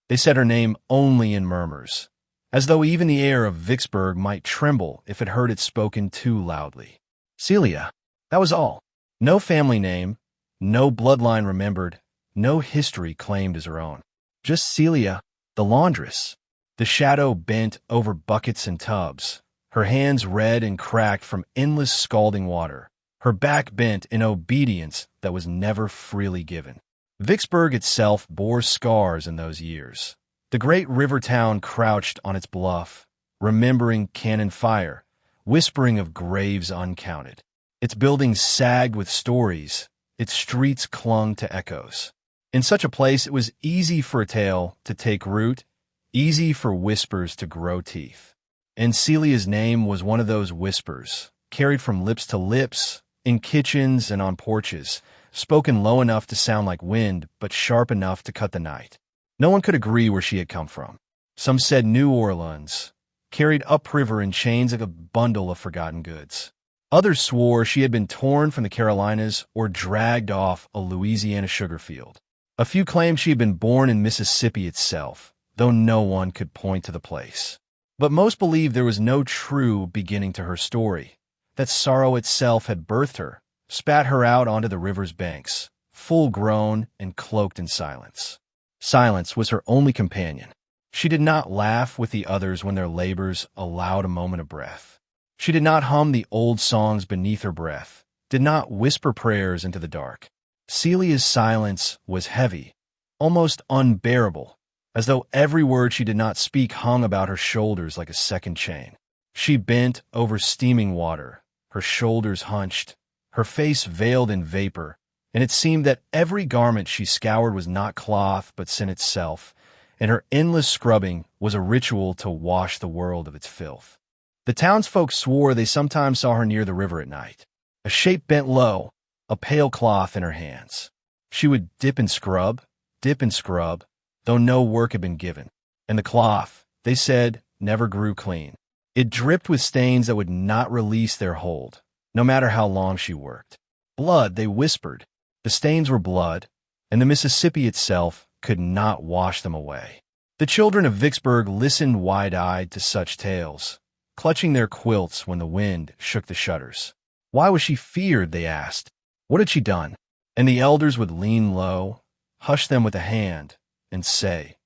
They said her name only in murmurs, as though even the air of Vicksburg might tremble if it heard it spoken too loudly. Celia, that was all. No family name, no bloodline remembered, no history claimed as her own. Just Celia, the laundress. The shadow bent over buckets and tubs, her hands red and cracked from endless scalding water, her back bent in obedience that was never freely given. Vicksburg itself bore scars in those years. The great river town crouched on its bluff, remembering cannon fire, whispering of graves uncounted. Its buildings sagged with stories, its streets clung to echoes. In such a place, it was easy for a tale to take root, easy for whispers to grow teeth. And Celia's name was one of those whispers, carried from lips to lips, in kitchens and on porches, spoken low enough to sound like wind, but sharp enough to cut the night. No one could agree where she had come from. Some said New Orleans, carried upriver in chains like a bundle of forgotten goods. Others swore she had been torn from the Carolinas or dragged off a Louisiana sugar field. A few claimed she had been born in Mississippi itself, though no one could point to the place. But most believed there was no true beginning to her story, that sorrow itself had birthed her, spat her out onto the river's banks, full-grown and cloaked in silence. Silence was her only companion. She did not laugh with the others when their labors allowed a moment of breath. She did not hum the old songs beneath her breath, did not whisper prayers into the dark. Celia's silence was heavy, almost unbearable, as though every word she did not speak hung about her shoulders like a second chain. She bent over steaming water, her shoulders hunched, her face veiled in vapor, and it seemed that every garment she scoured was not cloth but sin itself, and her endless scrubbing was a ritual to wash the world of its filth. The townsfolk swore they sometimes saw her near the river at night, a shape bent low, a pale cloth in her hands. She would dip and scrub, though no work had been given. And the cloth, they said, never grew clean. It dripped with stains that would not release their hold, no matter how long she worked. Blood, they whispered. The stains were blood, and the Mississippi itself could not wash them away. The children of Vicksburg listened wide-eyed to such tales, clutching their quilts when the wind shook the shutters. Why was she feared, they asked. What had she done? And the elders would lean low, hush them with a hand, and say,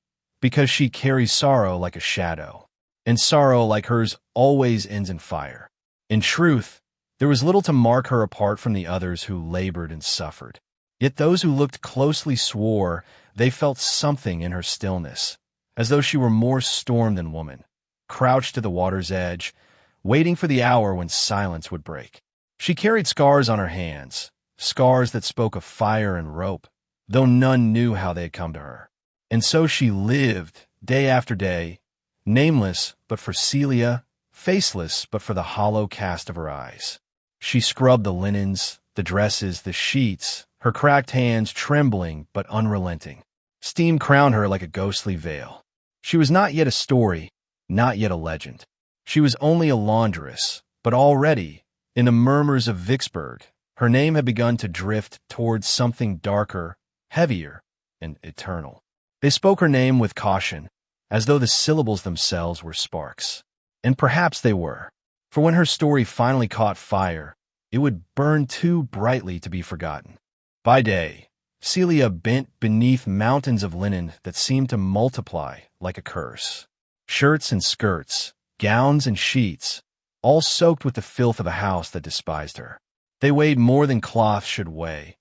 because she carries sorrow like a shadow, and sorrow like hers always ends in fire. In truth, there was little to mark her apart from the others who labored and suffered. Yet those who looked closely swore they felt something in her stillness, as though she were more storm than woman, crouched to the water's edge, waiting for the hour when silence would break. She carried scars on her hands, scars that spoke of fire and rope, though none knew how they had come to her. And so she lived, day after day, nameless but for Celia, faceless but for the hollow cast of her eyes. She scrubbed the linens, the dresses, the sheets, her cracked hands trembling but unrelenting. Steam crowned her like a ghostly veil. She was not yet a story, not yet a legend. She was only a laundress, but already, in the murmurs of Vicksburg, her name had begun to drift towards something darker, heavier, and eternal. They spoke her name with caution, as though the syllables themselves were sparks. And perhaps they were, for when her story finally caught fire, it would burn too brightly to be forgotten. By day, Celia bent beneath mountains of linen that seemed to multiply like a curse. Shirts and skirts, gowns and sheets, all soaked with the filth of a house that despised her. They weighed more than cloth should weigh,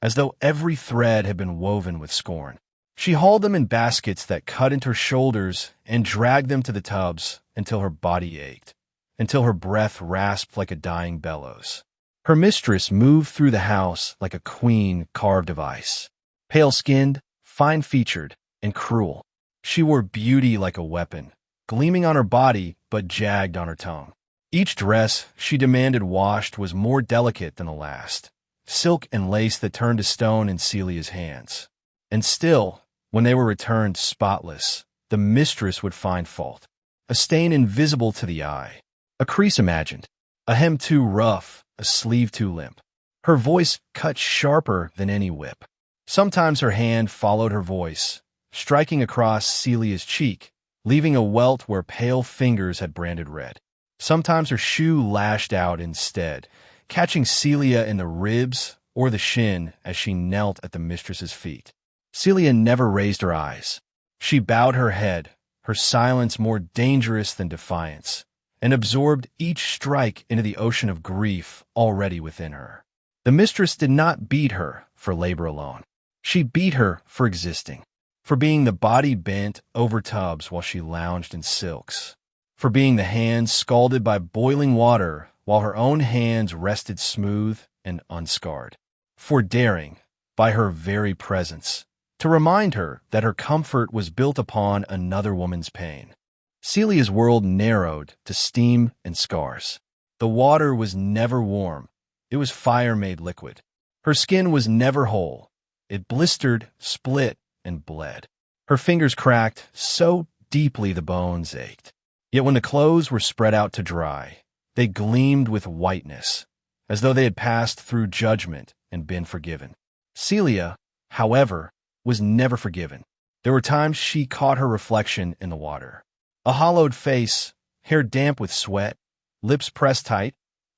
as though every thread had been woven with scorn. She hauled them in baskets that cut into her shoulders and dragged them to the tubs until her body ached, until her breath rasped like a dying bellows. Her mistress moved through the house like a queen carved of ice, pale-skinned, fine-featured, and cruel. She wore beauty like a weapon, gleaming on her body but jagged on her tongue. Each dress she demanded washed was more delicate than the last, silk and lace that turned to stone in Celia's hands. And still, when they were returned spotless, the mistress would find fault. A stain invisible to the eye, a crease imagined, a hem too rough, a sleeve too limp. Her voice cut sharper than any whip. Sometimes her hand followed her voice, striking across Celia's cheek, leaving a welt where pale fingers had branded red. Sometimes her shoe lashed out instead, catching Celia in the ribs or the shin as she knelt at the mistress's feet. Celia never raised her eyes. She bowed her head, her silence more dangerous than defiance, and absorbed each strike into the ocean of grief already within her. The mistress did not beat her for labor alone. She beat her for existing, for being the body bent over tubs while she lounged in silks, for being the hands scalded by boiling water while her own hands rested smooth and unscarred, for daring, by her very presence, to remind her that her comfort was built upon another woman's pain. Celia's world narrowed to steam and scars. The water was never warm. It was fire made liquid. Her skin was never whole. It blistered, split, and bled. Her fingers cracked so deeply the bones ached. Yet when the clothes were spread out to dry, they gleamed with whiteness, as though they had passed through judgment and been forgiven. Celia, however, was never forgiven. There were times she caught her reflection in the water. A hollowed face, hair damp with sweat, lips pressed tight,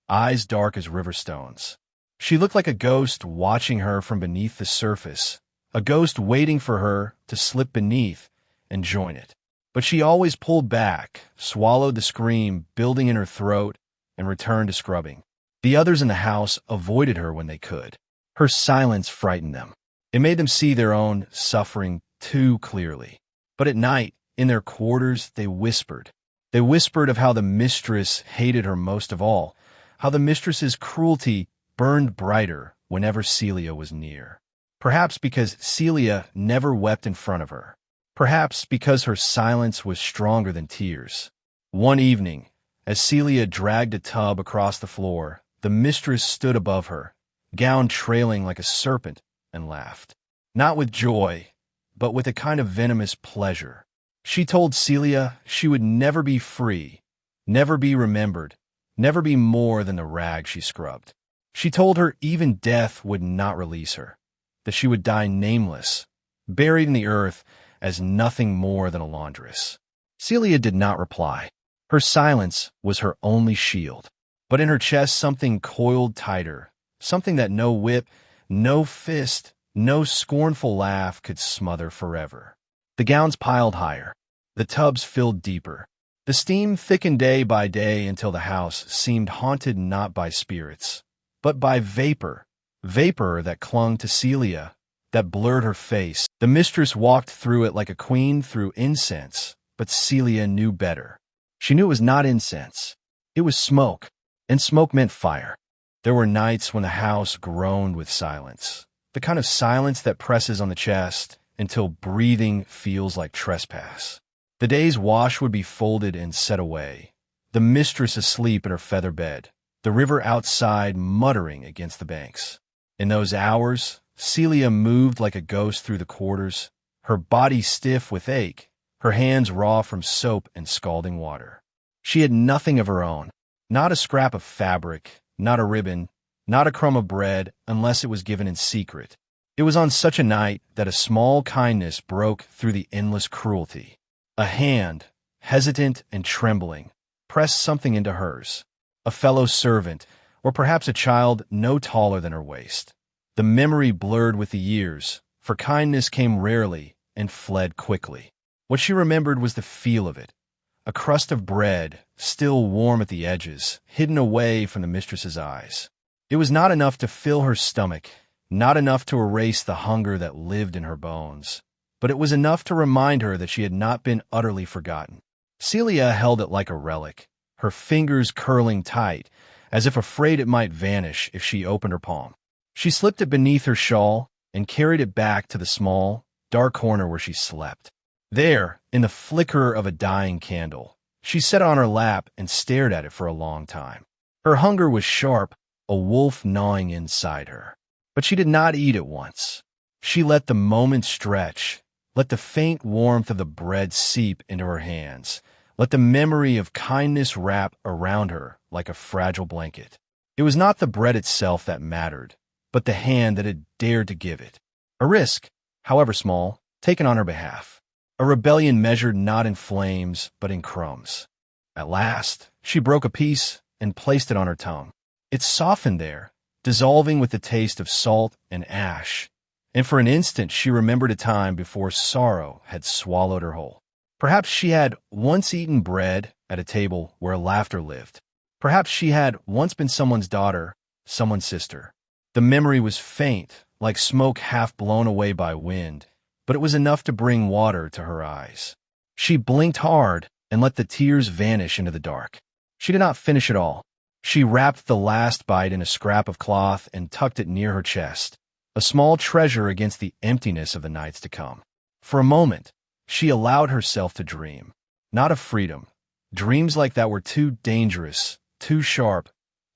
eyes dark as river stones. She looked like a ghost watching her from beneath the surface, a ghost waiting for her to slip beneath and join it. But she always pulled back, swallowed the scream building in her throat, and returned to scrubbing. The others in the house avoided her when they could. Her silence frightened them. It made them see their own suffering too clearly. But at night, in their quarters, they whispered. They whispered of how the mistress hated her most of all, how the mistress's cruelty burned brighter whenever Celia was near. Perhaps because Celia never wept in front of her. Perhaps because her silence was stronger than tears. One evening, as Celia dragged a tub across the floor, the mistress stood above her, gown trailing like a serpent, and laughed. Not with joy, but with a kind of venomous pleasure. She told Celia she would never be free, never be remembered, never be more than the rag she scrubbed. She told her even death would not release her, that she would die nameless, buried in the earth as nothing more than a laundress. Celia did not reply. Her silence was her only shield. But in her chest something coiled tighter, something that no whip, no fist, no scornful laugh could smother forever. The gowns piled higher. The tubs filled deeper. The steam thickened day by day until the house seemed haunted not by spirits, but by vapor that clung to Celia, that blurred her face. The mistress walked through it like a queen through incense, but Celia knew better. She knew it was not incense. It was smoke, and smoke meant fire. There were nights when the house groaned with silence, the kind of silence that presses on the chest until breathing feels like trespass. The day's wash would be folded and set away, the mistress asleep in her feather bed, the river outside muttering against the banks. In those hours, Celia moved like a ghost through the quarters, her body stiff with ache, her hands raw from soap and scalding water. She had nothing of her own, not a scrap of fabric, not a ribbon, not a crumb of bread, unless it was given in secret. It was on such a night that a small kindness broke through the endless cruelty. A hand, hesitant and trembling, pressed something into hers. A fellow servant, or perhaps a child no taller than her waist. The memory blurred with the years, for kindness came rarely and fled quickly. What she remembered was the feel of it. A crust of bread, still warm at the edges, hidden away from the mistress's eyes. It was not enough to fill her stomach, not enough to erase the hunger that lived in her bones, but it was enough to remind her that she had not been utterly forgotten. Celia held it like a relic, her fingers curling tight, as if afraid it might vanish if she opened her palm. She slipped it beneath her shawl and carried it back to the small, dark corner where she slept. There, in the flicker of a dying candle, she sat on her lap and stared at it for a long time. Her hunger was sharp, a wolf gnawing inside her. But she did not eat at once. She let the moment stretch, let the faint warmth of the bread seep into her hands, let the memory of kindness wrap around her like a fragile blanket. It was not the bread itself that mattered, but the hand that had dared to give it. A risk, however small, taken on her behalf. A rebellion measured not in flames, but in crumbs. At last, she broke a piece and placed it on her tongue. It softened there, dissolving with the taste of salt and ash, and for an instant she remembered a time before sorrow had swallowed her whole. Perhaps she had once eaten bread at a table where laughter lived. Perhaps she had once been someone's daughter, someone's sister. The memory was faint, like smoke half blown away by wind, but it was enough to bring water to her eyes. She blinked hard and let the tears vanish into the dark. She did not finish it all. She wrapped the last bite in a scrap of cloth and tucked it near her chest, a small treasure against the emptiness of the nights to come. For a moment, she allowed herself to dream, not of freedom. Dreams like that were too dangerous, too sharp,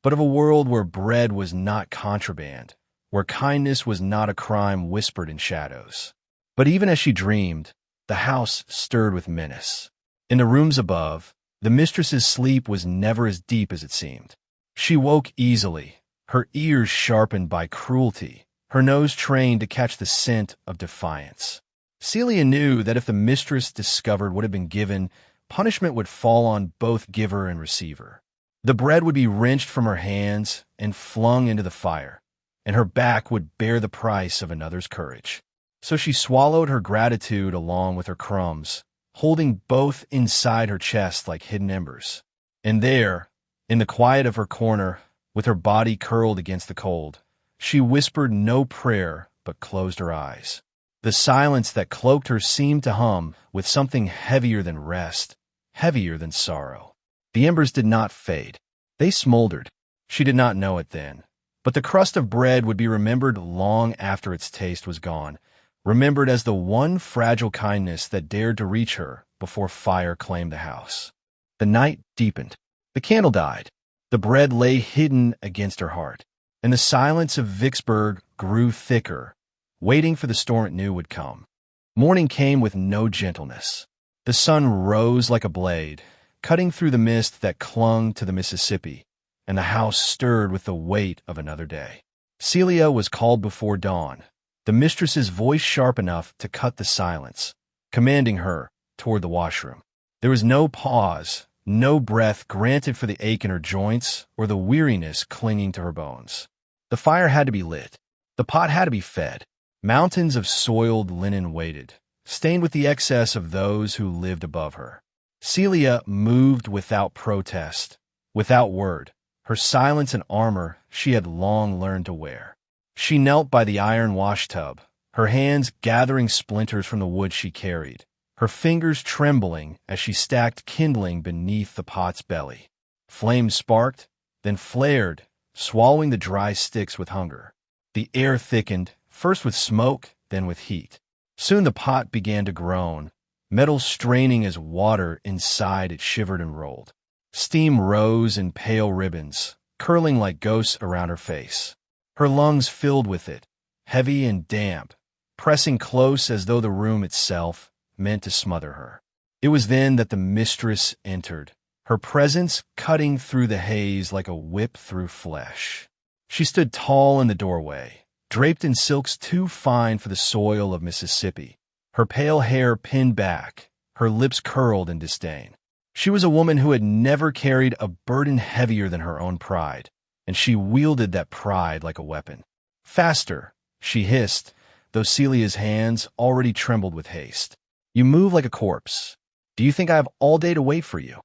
but of a world where bread was not contraband, where kindness was not a crime whispered in shadows. But even as she dreamed, the house stirred with menace. In the rooms above, the mistress's sleep was never as deep as it seemed. She woke easily, her ears sharpened by cruelty, her nose trained to catch the scent of defiance. Celia knew that if the mistress discovered what had been given, punishment would fall on both giver and receiver. The bread would be wrenched from her hands and flung into the fire, and her back would bear the price of another's courage. So she swallowed her gratitude along with her crumbs, holding both inside her chest like hidden embers. And there, in the quiet of her corner, with her body curled against the cold, she whispered no prayer but closed her eyes. The silence that cloaked her seemed to hum with something heavier than rest, heavier than sorrow. The embers did not fade. They smoldered. She did not know it then. But the crust of bread would be remembered long after its taste was gone, remembered as the one fragile kindness that dared to reach her before fire claimed the house. The night deepened. The candle died. The bread lay hidden against her heart, and the silence of Vicksburg grew thicker, waiting for the storm it knew would come. Morning came with no gentleness. The sun rose like a blade, cutting through the mist that clung to the Mississippi, and the house stirred with the weight of another day. Celia was called before dawn, the mistress's voice sharp enough to cut the silence, commanding her toward the washroom. There was no pause, no breath granted for the ache in her joints or the weariness clinging to her bones. The fire had to be lit. The pot had to be fed. Mountains of soiled linen waited, stained with the excess of those who lived above her. Celia moved without protest, without word, her silence and armor she had long learned to wear. She knelt by the iron washtub, her hands gathering splinters from the wood she carried, her fingers trembling as she stacked kindling beneath the pot's belly. Flames sparked, then flared, swallowing the dry sticks with hunger. The air thickened, first with smoke, then with heat. Soon the pot began to groan, metal straining as water inside it shivered and rolled. Steam rose in pale ribbons, curling like ghosts around her face. Her lungs filled with it, heavy and damp, pressing close as though the room itself meant to smother her. It was then that the mistress entered, her presence cutting through the haze like a whip through flesh. She stood tall in the doorway, draped in silks too fine for the soil of Mississippi, her pale hair pinned back, her lips curled in disdain. She was a woman who had never carried a burden heavier than her own pride, and she wielded that pride like a weapon. "Faster," she hissed, though Celia's hands already trembled with haste. "You move like a corpse. Do you think I have all day to wait for you?"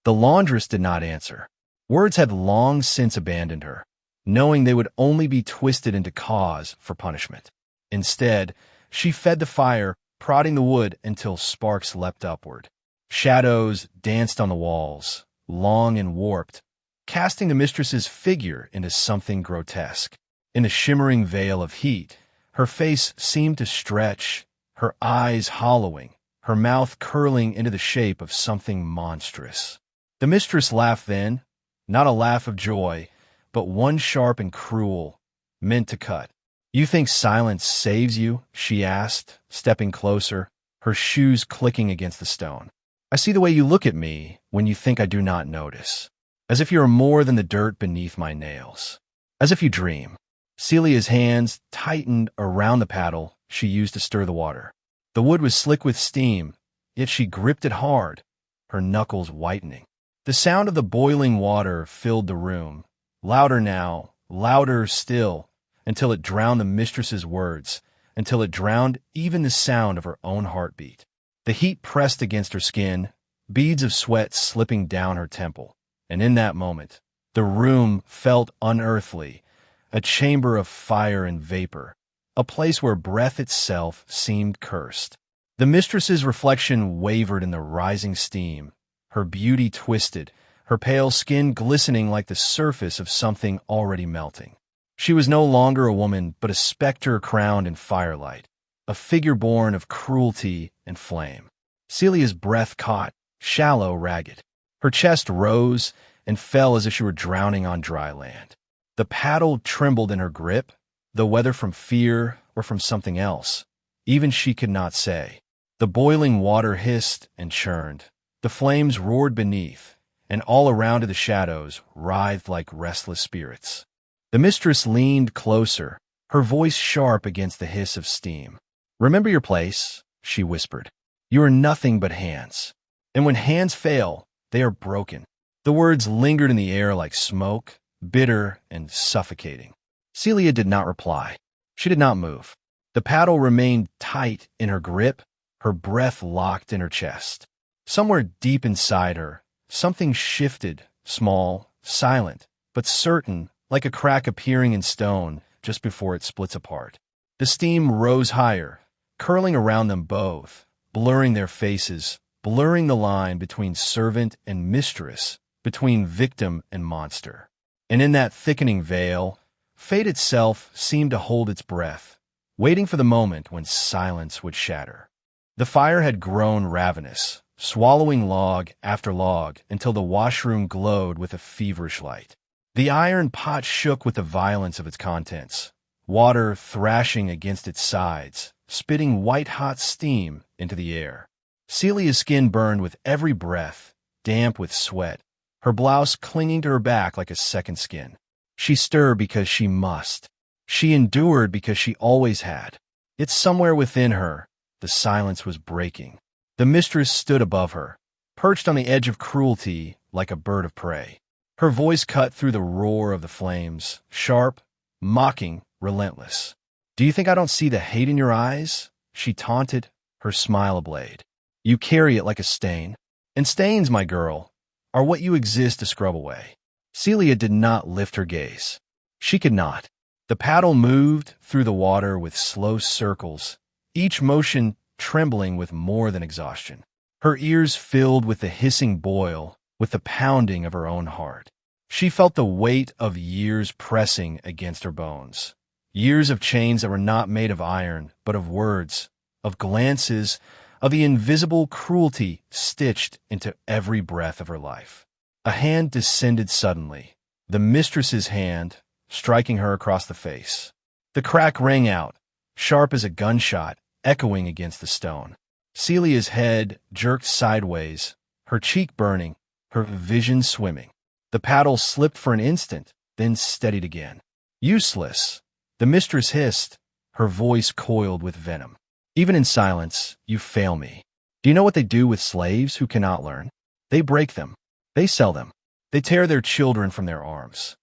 The laundress did not answer. Words had long since abandoned her, knowing they would only be twisted into cause for punishment. Instead, she fed the fire, prodding the wood until sparks leapt upward. Shadows danced on the walls, long and warped, casting the mistress's figure into something grotesque. In the shimmering veil of heat, her face seemed to stretch, her eyes hollowing, her mouth curling into the shape of something monstrous. The mistress laughed then, not a laugh of joy, but one sharp and cruel, meant to cut. "You think silence saves you?" she asked, stepping closer, her shoes clicking against the stone. "I see the way you look at me when you think I do not notice, as if you are more than the dirt beneath my nails, as if you dream." Celia's hands tightened around the paddle she used to stir the water. The wood was slick with steam, yet she gripped it hard, her knuckles whitening. The sound of the boiling water filled the room, louder now, louder still, until it drowned the mistress's words, until it drowned even the sound of her own heartbeat. The heat pressed against her skin, beads of sweat slipping down her temple, and in that moment, the room felt unearthly, a chamber of fire and vapor, a place where breath itself seemed cursed. The mistress's reflection wavered in the rising steam, her beauty twisted, her pale skin glistening like the surface of something already melting. She was no longer a woman, but a specter crowned in firelight, a figure born of cruelty and flame. Celia's breath caught, shallow, ragged. Her chest rose and fell as if she were drowning on dry land. The paddle trembled in her grip, though whether from fear or from something else, even she could not say. The boiling water hissed and churned. The flames roared beneath, and all around her the shadows writhed like restless spirits. The mistress leaned closer, her voice sharp against the hiss of steam. "Remember your place," she whispered. "You are nothing but hands. And when hands fail, they are broken." The words lingered in the air like smoke, bitter and suffocating. Celia did not reply. She did not move. The paddle remained tight in her grip, her breath locked in her chest. Somewhere deep inside her, something shifted, small, silent, but certain, like a crack appearing in stone just before it splits apart. The steam rose higher, curling around them both, blurring their faces, blurring the line between servant and mistress, between victim and monster. And in that thickening veil, fate itself seemed to hold its breath, waiting for the moment when silence would shatter. The fire had grown ravenous, swallowing log after log until the washroom glowed with a feverish light. The iron pot shook with the violence of its contents, water thrashing against its sides, spitting white-hot steam into the air. Celia's skin burned with every breath, damp with sweat, her blouse clinging to her back like a second skin. She stirred because she must. She endured because she always had. Yet somewhere within her, the silence was breaking. The mistress stood above her, perched on the edge of cruelty like a bird of prey. Her voice cut through the roar of the flames, sharp, mocking, relentless. "Do you think I don't see the hate in your eyes?" she taunted, her smile ablade. "You carry it like a stain. And stains, my girl, are what you exist to scrub away." Celia did not lift her gaze. She could not. The paddle moved through the water with slow circles, each motion trembling with more than exhaustion. Her ears filled with the hissing boil, with the pounding of her own heart. She felt the weight of years pressing against her bones. Years of chains that were not made of iron, but of words, of glances, of the invisible cruelty stitched into every breath of her life. A hand descended suddenly, the mistress's hand, striking her across the face. The crack rang out, sharp as a gunshot, echoing against the stone. Celia's head jerked sideways, her cheek burning, her vision swimming. The paddle slipped for an instant, then steadied again. "Useless," the mistress hissed, her voice coiled with venom. "Even in silence, you fail me. Do you know what they do with slaves who cannot learn? They break them. They sell them. They tear their children from their arms."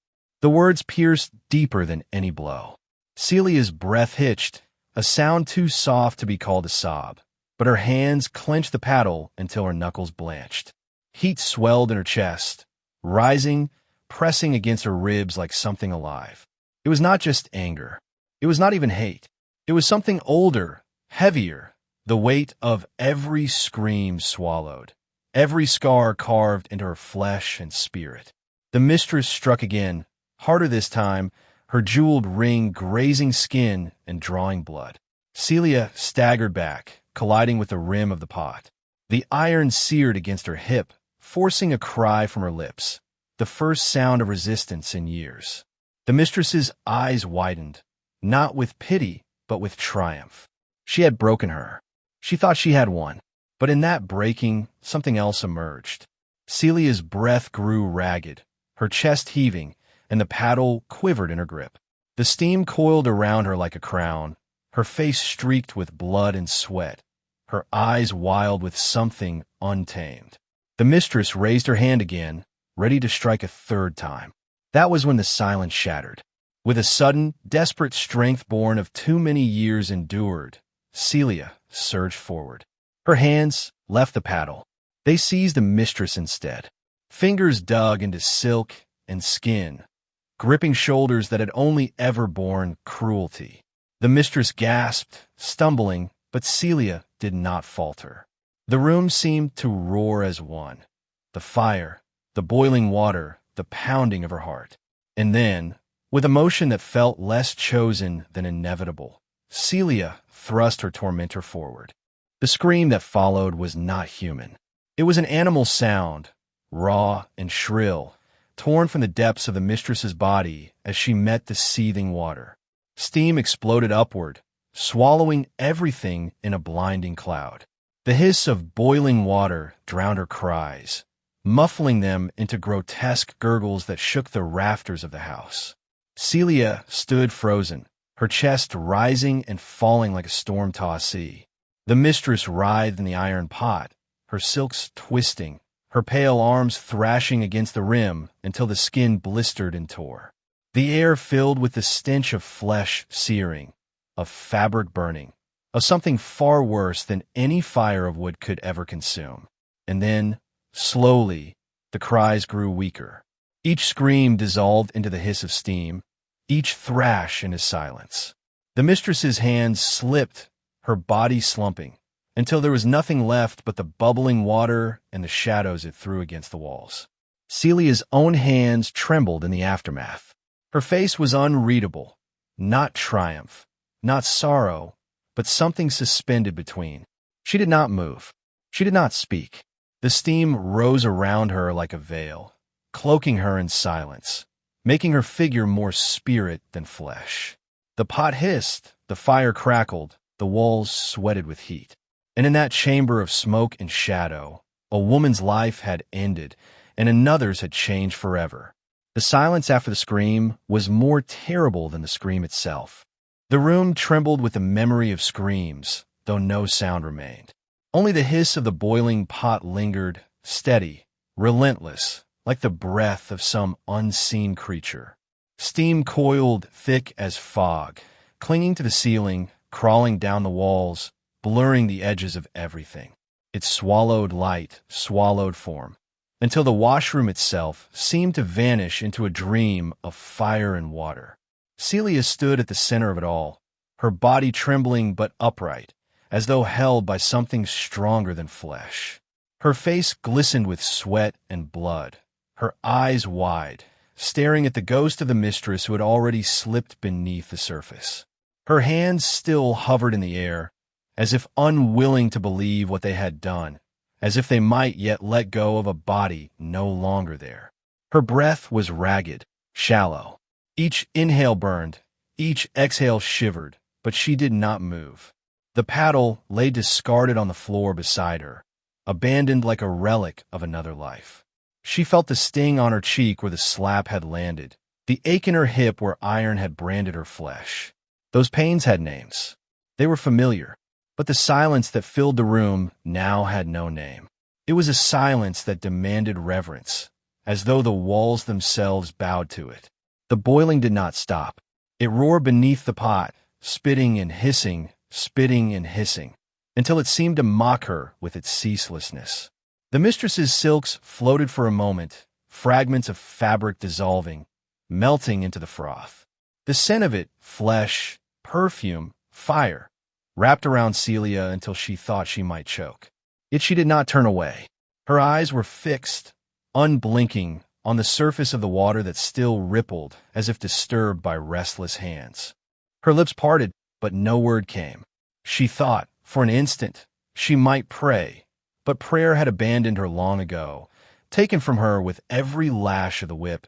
The words pierced deeper than any blow. Celia's breath hitched, a sound too soft to be called a sob, but her hands clenched the paddle until her knuckles blanched. Heat swelled in her chest, rising, pressing against her ribs like something alive. It was not just anger. It was not even hate. It was something older, heavier, the weight of every scream swallowed, every scar carved into her flesh and spirit. The mistress struck again, harder this time, her jeweled ring grazing skin and drawing blood. Celia staggered back, colliding with the rim of the pot. The iron seared against her hip, forcing a cry from her lips, the first sound of resistance in years. The mistress's eyes widened, not with pity, but with triumph. She had broken her. She thought she had won. But in that breaking, something else emerged. Celia's breath grew ragged, her chest heaving, and the paddle quivered in her grip. The steam coiled around her like a crown, her face streaked with blood and sweat, her eyes wild with something untamed. The mistress raised her hand again, ready to strike a third time. That was when the silence shattered. With a sudden, desperate strength born of too many years endured, Celia surged forward. Her hands left the paddle. They seized the mistress instead. Fingers dug into silk and skin, gripping shoulders that had only ever borne cruelty. The mistress gasped, stumbling, but Celia did not falter. The room seemed to roar as one. The fire, the boiling water, the pounding of her heart. And then, with a motion that felt less chosen than inevitable, Celia thrust her tormentor forward. The scream that followed was not human. It was an animal sound, raw and shrill, torn from the depths of the mistress's body as she met the seething water. Steam exploded upward, swallowing everything in a blinding cloud. The hiss of boiling water drowned her cries, muffling them into grotesque gurgles that shook the rafters of the house. Celia stood frozen, her chest rising and falling like a storm-tossed sea. The mistress writhed in the iron pot, her silks twisting, her pale arms thrashing against the rim until the skin blistered and tore. The air filled with the stench of flesh searing, of fabric burning, of something far worse than any fire of wood could ever consume. And then, slowly, the cries grew weaker. Each scream dissolved into the hiss of steam, each thrash into silence. The mistress's hands slipped, her body slumping, until there was nothing left but the bubbling water and the shadows it threw against the walls. Celia's own hands trembled in the aftermath. Her face was unreadable, not triumph, not sorrow, but something suspended between. She did not move. She did not speak. The steam rose around her like a veil, cloaking her in silence, making her figure more spirit than flesh. The pot hissed, the fire crackled, the walls sweated with heat. And in that chamber of smoke and shadow, a woman's life had ended, and another's had changed forever. The silence after the scream was more terrible than the scream itself. The room trembled with the memory of screams, though no sound remained. Only the hiss of the boiling pot lingered, steady, relentless, like the breath of some unseen creature. Steam coiled thick as fog, clinging to the ceiling, crawling down the walls, blurring the edges of everything. It swallowed light, swallowed form, until the washroom itself seemed to vanish into a dream of fire and water. Celia stood at the center of it all, her body trembling but upright, as though held by something stronger than flesh. Her face glistened with sweat and blood, her eyes wide, staring at the ghost of the mistress who had already slipped beneath the surface. Her hands still hovered in the air, as if unwilling to believe what they had done, as if they might yet let go of a body no longer there. Her breath was ragged, shallow. Each inhale burned, each exhale shivered, but she did not move. The paddle lay discarded on the floor beside her, abandoned like a relic of another life. She felt the sting on her cheek where the slap had landed, the ache in her hip where iron had branded her flesh. Those pains had names. They were familiar. But the silence that filled the room now had no name. It was a silence that demanded reverence, as though the walls themselves bowed to it. The boiling did not stop. It roared beneath the pot, spitting and hissing, until it seemed to mock her with its ceaselessness. The mistress's silks floated for a moment, fragments of fabric dissolving, melting into the froth. The scent of it, flesh, perfume, fire, wrapped around Celia until she thought she might choke. Yet she did not turn away. Her eyes were fixed, unblinking, on the surface of the water that still rippled as if disturbed by restless hands. Her lips parted, but no word came. She thought, for an instant, she might pray, but prayer had abandoned her long ago, taken from her with every lash of the whip,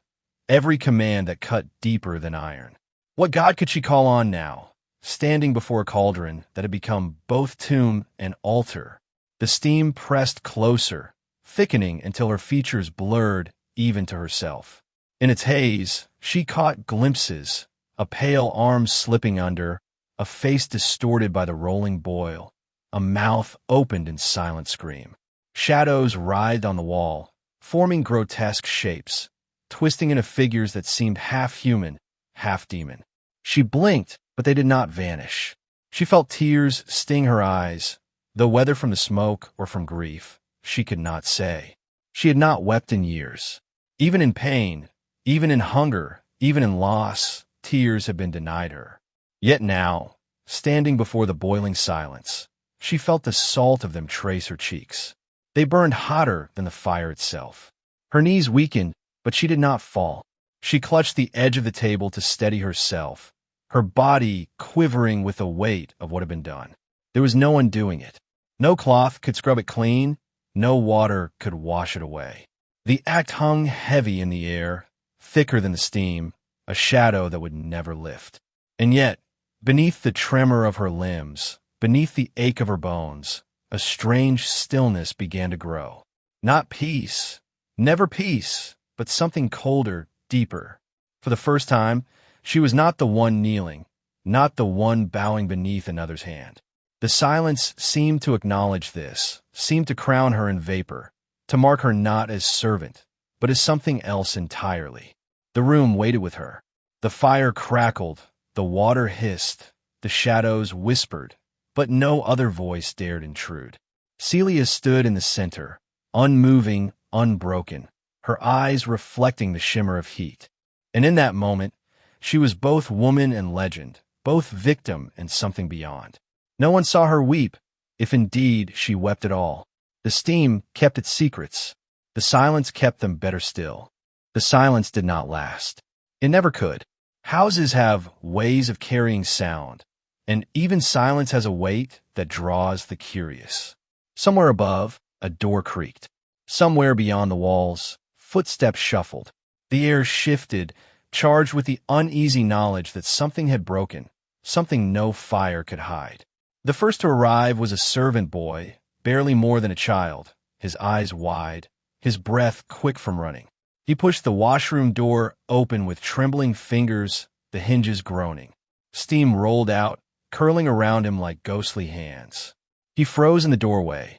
every command that cut deeper than iron. What God could she call on now? Standing before a cauldron that had become both tomb and altar, the steam pressed closer, thickening until her features blurred even to herself. In its haze, she caught glimpses, a pale arm slipping under, a face distorted by the rolling boil, a mouth opened in silent scream. Shadows writhed on the wall, forming grotesque shapes, twisting into figures that seemed half human, half demon. She blinked, but they did not vanish. She felt tears sting her eyes, though whether from the smoke or from grief, she could not say. She had not wept in years. Even in pain, even in hunger, even in loss, tears had been denied her. Yet now, standing before the boiling silence, she felt the salt of them trace her cheeks. They burned hotter than the fire itself. Her knees weakened, but she did not fall. She clutched the edge of the table to steady herself, her body quivering with the weight of what had been done. There was no undoing it. No cloth could scrub it clean, no water could wash it away. The act hung heavy in the air, thicker than the steam, a shadow that would never lift. And yet, beneath the tremor of her limbs, beneath the ache of her bones, a strange stillness began to grow. Not peace, never peace, but something colder, deeper. For the first time, she was not the one kneeling, not the one bowing beneath another's hand. The silence seemed to acknowledge this, seemed to crown her in vapor, to mark her not as servant, but as something else entirely. The room waited with her. The fire crackled, the water hissed, the shadows whispered, but no other voice dared intrude. Celia stood in the center, unmoving, unbroken, her eyes reflecting the shimmer of heat. And in that moment, she was both woman and legend, both victim and something beyond. No one saw her weep, if indeed she wept at all. The steam kept its secrets. The silence kept them better still. The silence did not last. It never could. Houses have ways of carrying sound, and even silence has a weight that draws the curious. Somewhere above, a door creaked. Somewhere beyond the walls, footsteps shuffled. The air shifted, charged with the uneasy knowledge that something had broken, something no fire could hide. The first to arrive was a servant boy, barely more than a child, his eyes wide, his breath quick from running. He pushed the washroom door open with trembling fingers, the hinges groaning. Steam rolled out, curling around him like ghostly hands. He froze in the doorway,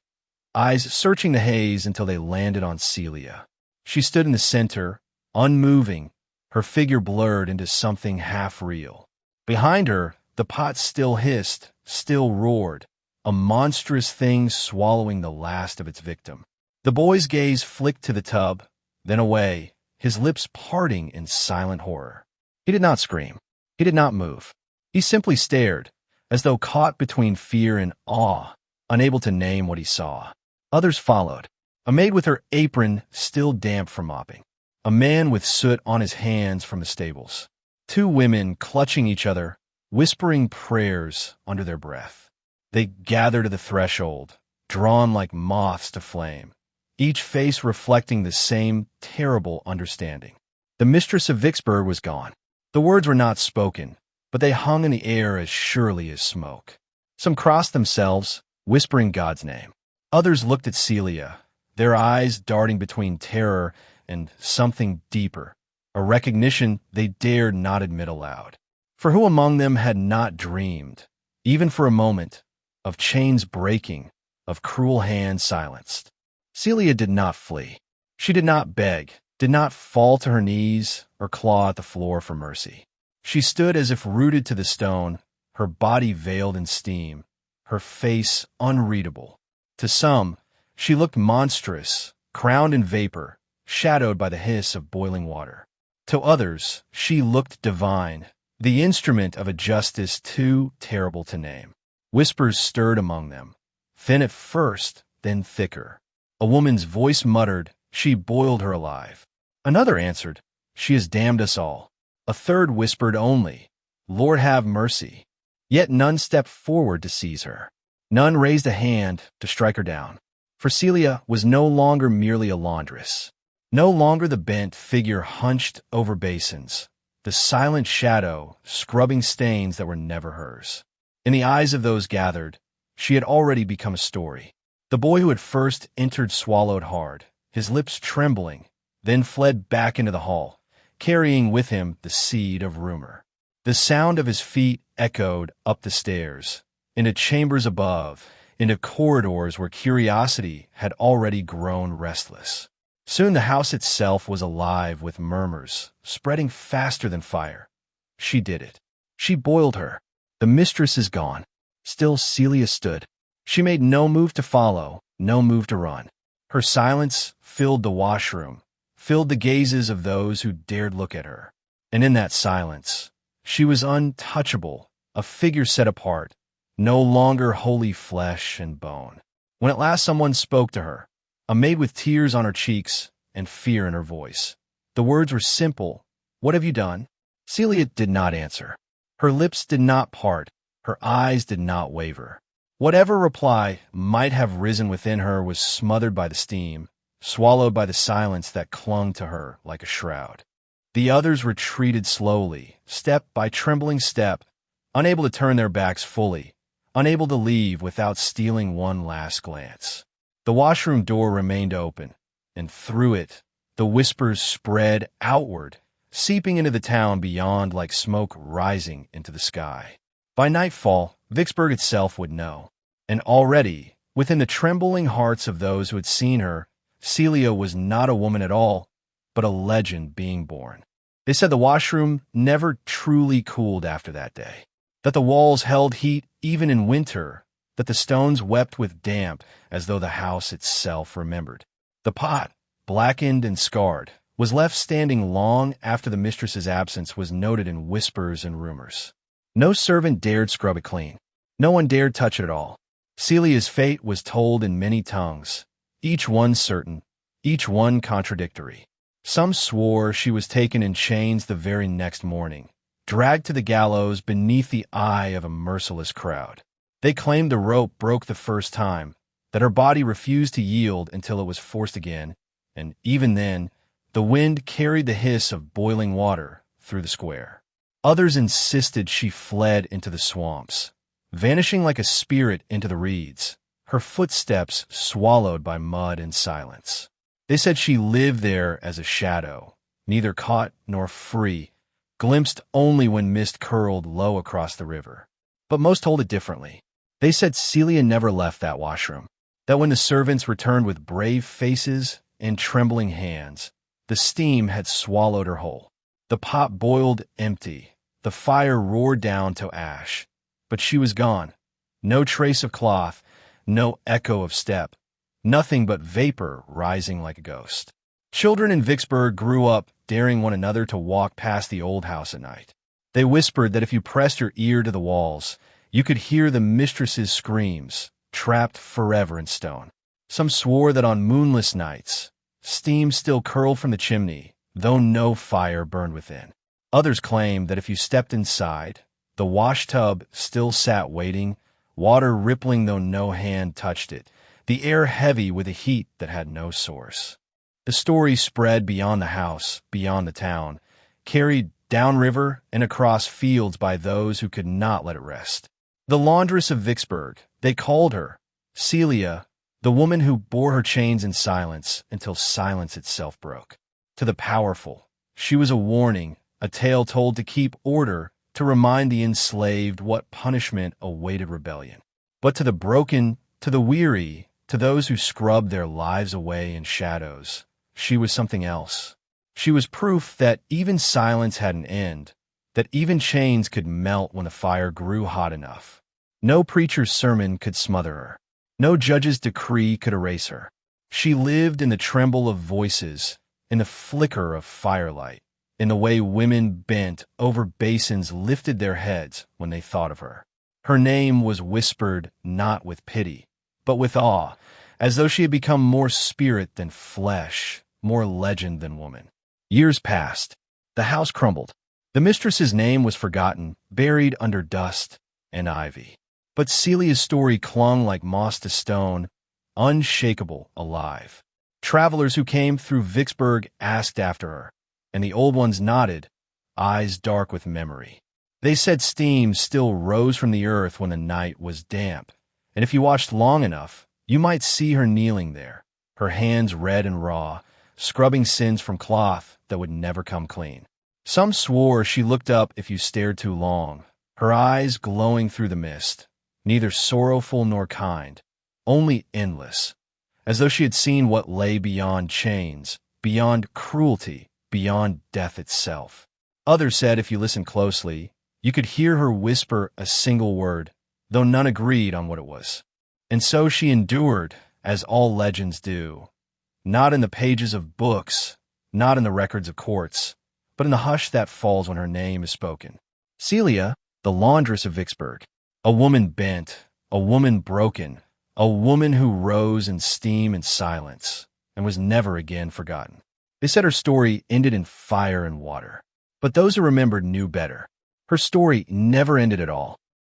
eyes searching the haze until they landed on Celia. She stood in the center, unmoving, her figure blurred into something half real. Behind her, the pot still hissed, still roared, a monstrous thing swallowing the last of its victim. The boy's gaze flicked to the tub, then away, his lips parting in silent horror. He did not scream. He did not move. He simply stared, as though caught between fear and awe, unable to name what he saw. Others followed. A maid with her apron still damp from mopping. A man with soot on his hands from the stables. Two women clutching each other, whispering prayers under their breath. They gathered to the threshold, drawn like moths to flame, each face reflecting the same terrible understanding. The mistress of Vicksburg was gone. The words were not spoken, but they hung in the air as surely as smoke. Some crossed themselves, whispering God's name. Others looked at Celia, their eyes darting between terror and something deeper, a recognition they dared not admit aloud. For who among them had not dreamed, even for a moment, of chains breaking, of cruel hands silenced? Celia did not flee. She did not beg, did not fall to her knees or claw at the floor for mercy. She stood as if rooted to the stone, her body veiled in steam, her face unreadable. To some, she looked monstrous, crowned in vapor, shadowed by the hiss of boiling water. To others, she looked divine, the instrument of a justice too terrible to name. Whispers stirred among them, thin at first, then thicker. A woman's voice muttered, "She boiled her alive." Another answered, "She has damned us all." A third whispered only, "Lord have mercy." Yet none stepped forward to seize her. None raised a hand to strike her down. For Celia was no longer merely a laundress, no longer the bent figure hunched over basins, the silent shadow scrubbing stains that were never hers. In the eyes of those gathered, she had already become a story. The boy who had first entered swallowed hard, his lips trembling, then fled back into the hall, carrying with him the seed of rumor. The sound of his feet echoed up the stairs, into chambers above, into corridors where curiosity had already grown restless. Soon the house itself was alive with murmurs, spreading faster than fire. She did it. She boiled her. The mistress is gone. Still Celia stood. She made no move to follow, no move to run. Her silence filled the washroom, filled the gazes of those who dared look at her. And in that silence, she was untouchable, a figure set apart, no longer wholly flesh and bone. When at last someone spoke to her, a maid with tears on her cheeks and fear in her voice. The words were simple. "What have you done?" Celia did not answer. Her lips did not part. Her eyes did not waver. Whatever reply might have risen within her was smothered by the steam, swallowed by the silence that clung to her like a shroud. The others retreated slowly, step by trembling step, unable to turn their backs fully, unable to leave without stealing one last glance. The washroom door remained open, and through it, the whispers spread outward, seeping into the town beyond like smoke rising into the sky. By nightfall, Vicksburg itself would know. And already, within the trembling hearts of those who had seen her, Celia was not a woman at all, but a legend being born. They said the washroom never truly cooled after that day, that the walls held heat even in winter, that the stones wept with damp as though the house itself remembered. The pot, blackened and scarred, was left standing long after the mistress's absence was noted in whispers and rumors. No servant dared scrub it clean. No one dared touch it at all. Celia's fate was told in many tongues, each one certain, each one contradictory. Some swore she was taken in chains the very next morning, dragged to the gallows beneath the eye of a merciless crowd. They claimed the rope broke the first time, that her body refused to yield until it was forced again, and even then, the wind carried the hiss of boiling water through the square. Others insisted she fled into the swamps, vanishing like a spirit into the reeds, her footsteps swallowed by mud and silence. They said she lived there as a shadow, neither caught nor free, glimpsed only when mist curled low across the river. But most told it differently. They said Celia never left that washroom, that when the servants returned with brave faces and trembling hands, the steam had swallowed her whole. The pot boiled empty, the fire roared down to ash, but she was gone. No trace of cloth, no echo of step, nothing but vapor rising like a ghost. Children in Vicksburg grew up daring one another to walk past the old house at night. They whispered that if you pressed your ear to the walls, you could hear the mistress's screams, trapped forever in stone. Some swore that on moonless nights, steam still curled from the chimney, though no fire burned within. Others claimed that if you stepped inside, the washtub still sat waiting, water rippling though no hand touched it, the air heavy with a heat that had no source. The story spread beyond the house, beyond the town, carried downriver and across fields by those who could not let it rest. The Laundress of Vicksburg, they called her, Celia, the woman who bore her chains in silence until silence itself broke. To the powerful, she was a warning, a tale told to keep order, to remind the enslaved what punishment awaited rebellion. But to the broken, to the weary, to those who scrubbed their lives away in shadows, she was something else. She was proof that even silence had an end, that even chains could melt when the fire grew hot enough. No preacher's sermon could smother her. No judge's decree could erase her. She lived in the tremble of voices, in the flicker of firelight, in the way women bent over basins lifted their heads when they thought of her. Her name was whispered not with pity, but with awe, as though she had become more spirit than flesh, more legend than woman. Years passed. The house crumbled. The mistress's name was forgotten, buried under dust and ivy. But Celia's story clung like moss to stone, unshakable, alive. Travelers who came through Vicksburg asked after her, and the old ones nodded, eyes dark with memory. They said steam still rose from the earth when the night was damp, and if you watched long enough, you might see her kneeling there, her hands red and raw, scrubbing sins from cloth that would never come clean. Some swore she looked up if you stared too long, her eyes glowing through the mist, neither sorrowful nor kind, only endless, as though she had seen what lay beyond chains, beyond cruelty, beyond death itself. Others said if you listened closely, you could hear her whisper a single word, though none agreed on what it was. And so she endured, as all legends do, not in the pages of books, not in the records of courts, but in the hush that falls when her name is spoken. Celia, the laundress of Vicksburg, a woman bent, a woman broken, a woman who rose in steam and silence, and was never again forgotten. They said her story ended in fire and water, but those who remembered knew better. Her story never ended at all.